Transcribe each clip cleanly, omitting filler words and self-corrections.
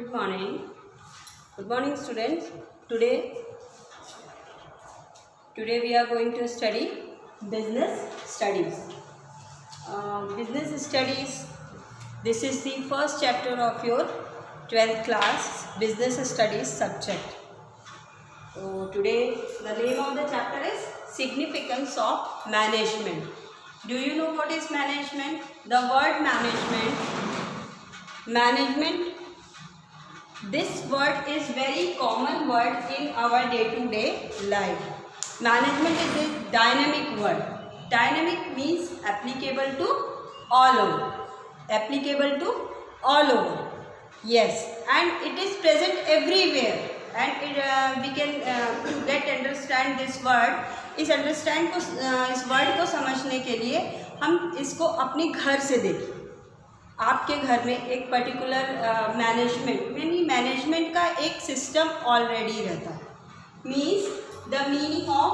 Good morning. Good morning, students. Today we are going to study business studies. Business studies. This is the first chapter of your 12th class business studies subject. So today the name of the chapter is significance of management. Do you know what is management? The word management. This word is very common word in our day-to-day life. Management is a dynamic word. Dynamic means applicable to all over. Applicable to all over. Yes, and it is present everywhere. And we can get understand this word. इस word को समझने के लिए हम इसको अपने घर से देखें. आपके घर में एक पर्टिकुलर मैनेजमेंट का एक सिस्टम ऑलरेडी रहता है. Means the meaning of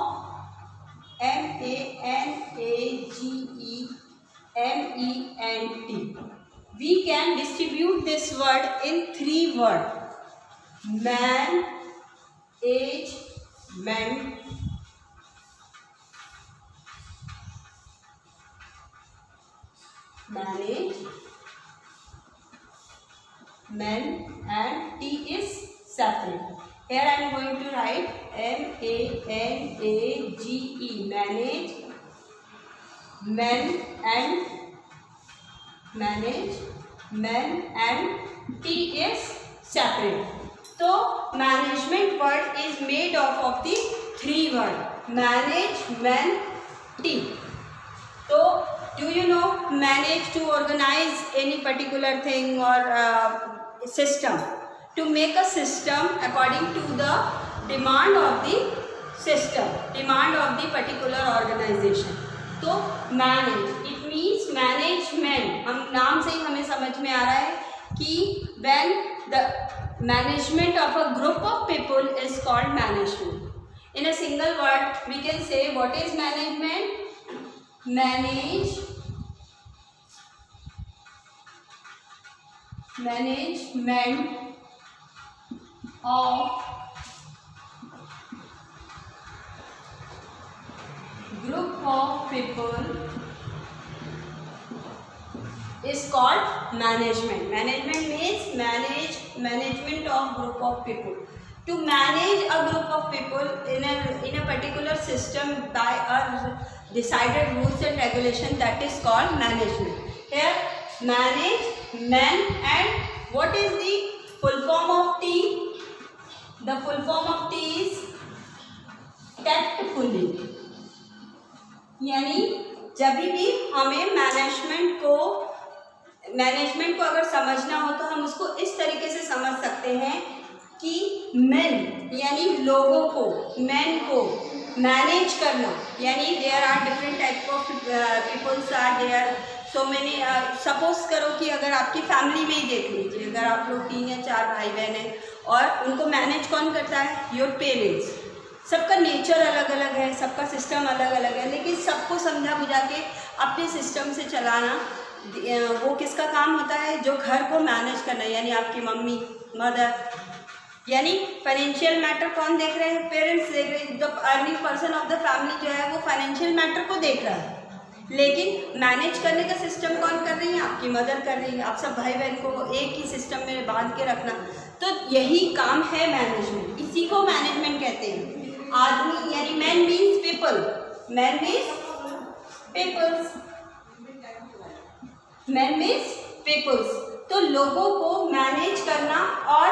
MANAGEMENT. We can distribute this word in 3 word. management and T is separate. Here I am going to write MANAGE, management and T is separate. So management word is made of the 3 word management T. So do you know manage to organize any particular thing or system, to make a system according to the demand of the system, demand of the particular organization. तो manage it means management. हम नाम से ही हमें समझ में आ रहा है कि when the management of a group of people is called management. In a single word we can say what is management. Management of group of people is called management. Management means management of group of people. To manage a group of people in a particular system by a decided rules and regulation, that is called management. Here management, and what is the full form of T? The full form of T is tactfully. यानी जब भी हमें management को अगर समझना हो तो हम उसको इस तरीके से समझ सकते हैं कि मैन यानी लोगों को मैनेज करना, यानी there are different type of peoples are there. So मैंने सपोज करो कि अगर आपकी फैमिली में ही देख लीजिए, अगर आप लोग 3 या 4 भाई बहन हैं और उनको मैनेज कौन करता है? Your parents. सबका नेचर अलग अलग है, सबका सिस्टम अलग अलग है, लेकिन सबको समझा बुझा के अपने सिस्टम से चलाना वो किसका काम होता है? जो घर को मैनेज करना, यानी आपकी मम्मी, मदर. यानी फाइनेंशियल मैटर कौन देख रहे हैं? पेरेंट्स देख रहे हैं. The earning person of the family जो है वो फाइनेंशियल मैटर को देख रहा है, लेकिन मैनेज करने का सिस्टम कौन कर रही है? आपकी मदर कर रही है. आप सब भाई बहन को एक ही सिस्टम में बांध के रखना, तो यही काम है मैनेजमेंट. इसी को मैनेजमेंट कहते हैं. आदमी यानी man means people, man means peoples. तो लोगों को मैनेज करना. और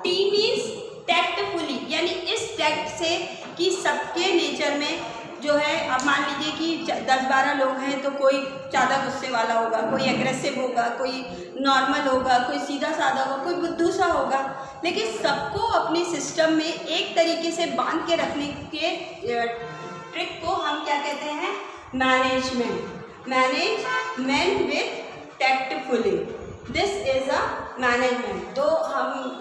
टी मीन्स टैक्टफुली, यानी इस टैक्ट से कि सबके नेचर में जो है, अब मान लीजिए कि 10-12 लोग हैं तो कोई ज़्यादा गुस्से वाला होगा, कोई एग्रेसिव होगा, कोई नॉर्मल होगा, कोई सीधा साधा होगा, कोई बुद्धू सा होगा, लेकिन सबको अपने सिस्टम में एक तरीके से बांध के रखने के ट्रिक को हम क्या कहते हैं? Management with tactfully. This is a management. So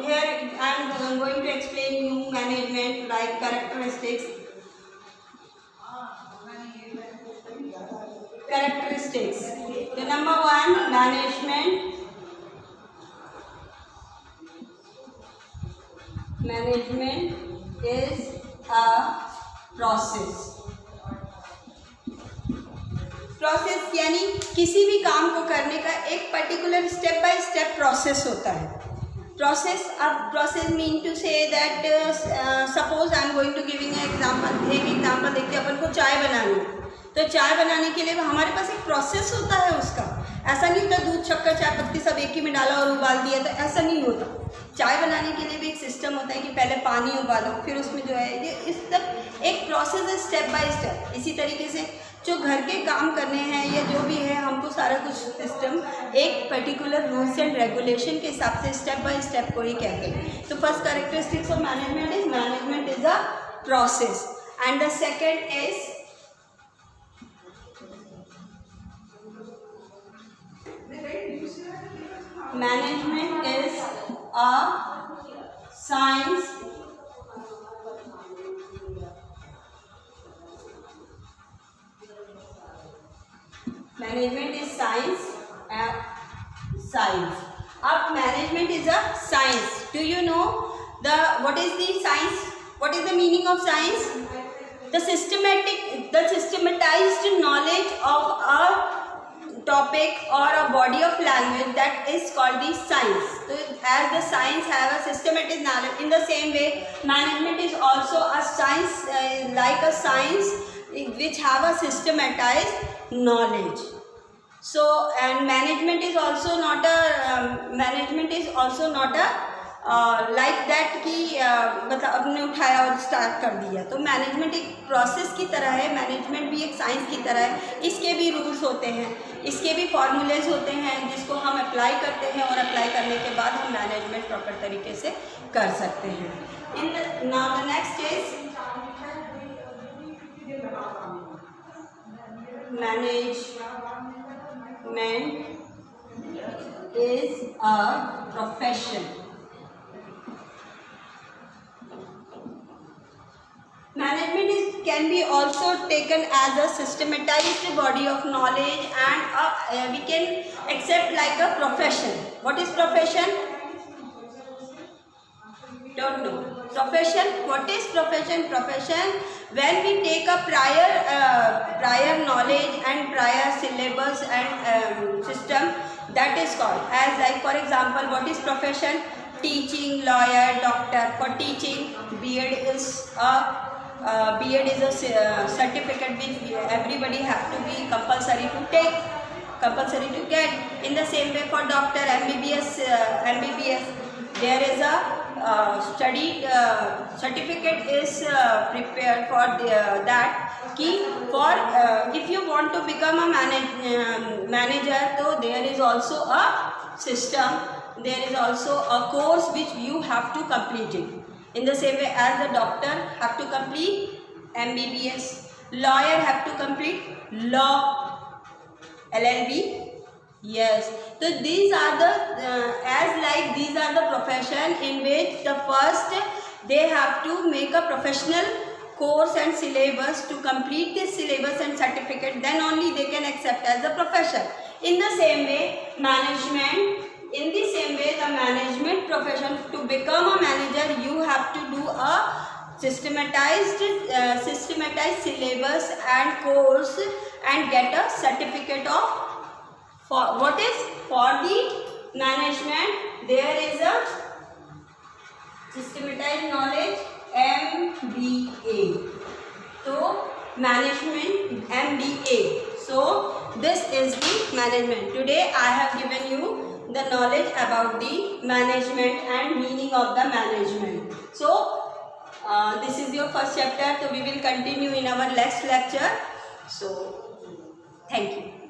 here I am going to explain you management like characteristics. The number 1 management management is a process. Process यानी किसी भी काम को करने का एक particular step by step process होता है। प्रोसेस, अब process mean to say that suppose I am going to giving example. एक एग्जांपल देखते हैं, अपन को चाय बनानी है, तो चाय बनाने के लिए हमारे पास एक प्रोसेस होता है उसका। ऐसा नहीं होता दूध, शक्कर, चाय पत्ती सब एक ही में डाला और उबाल दिया, तो ऐसा नहीं होता। चाय बनाने के लिए भी एक सिस्टम होता है कि पहले पानी उबालो, फिर उसमें जो है ये इस सब एक प्रोसेस है, स्टेप बाय स्टेप। इसी तरीके से जो घर के काम करने हैं या जो भी है, हमको सारा कुछ सिस्टम एक पर्टिकुलर रूल्स एंड रेगुलेशन के हिसाब से स्टेप बाय स्टेप को ही कहते हैं। तो first characteristics of management is a process and the second is management is a science management is science science अब management is a science. Do you know what is the science? What is the meaning of science? The systematized knowledge of a topic or a body of language that is called the science. So as the science have a systematic knowledge, in the same way management is also a science, like a science which have a systematized knowledge. So and management is also not a like that कि मतलब अपने उठाया और start कर दिया। तो management एक process की तरह है, मैनेजमेंट भी एक साइंस की तरह है। इसके भी रूल्स होते हैं, इसके भी फॉर्मूलेज होते हैं जिसको हम अप्लाई करते हैं और अप्लाई करने के बाद हम मैनेजमेंट प्रॉपर तरीके से कर सकते हैं। Now the next is management is a profession. Management can be also taken as a systematized body of knowledge and we can accept like a profession. What is profession? Don't know. Profession. What is profession? Profession when we take a prior knowledge and prior syllabus and system, that is called as, like for example, what is profession? Teaching, lawyer, doctor. For teaching, B.Ed is a certificate which everybody have to be compulsory to get. In the same way for doctor, MBBS, there is a study certificate is prepared for that ki for if you want to become a manager, so there is also a system, there is also a course which you have to complete it. In the same way as the doctor have to complete MBBS, lawyer have to complete law, LLB. Yes, so these are the these are the profession in which the first they have to make a professional course and syllabus. To complete this syllabus and certificate, then only they can accept as a profession. In the same way the management profession, to become a manager you have to do a systematized syllabus and course and get a certificate of what is for the management. There is a systematized knowledge, MBA. So management MBA. So this is the management. Today I have given you the knowledge about the management and meaning of the management. So this is your first chapter, so we will continue in our next lecture. So thank you.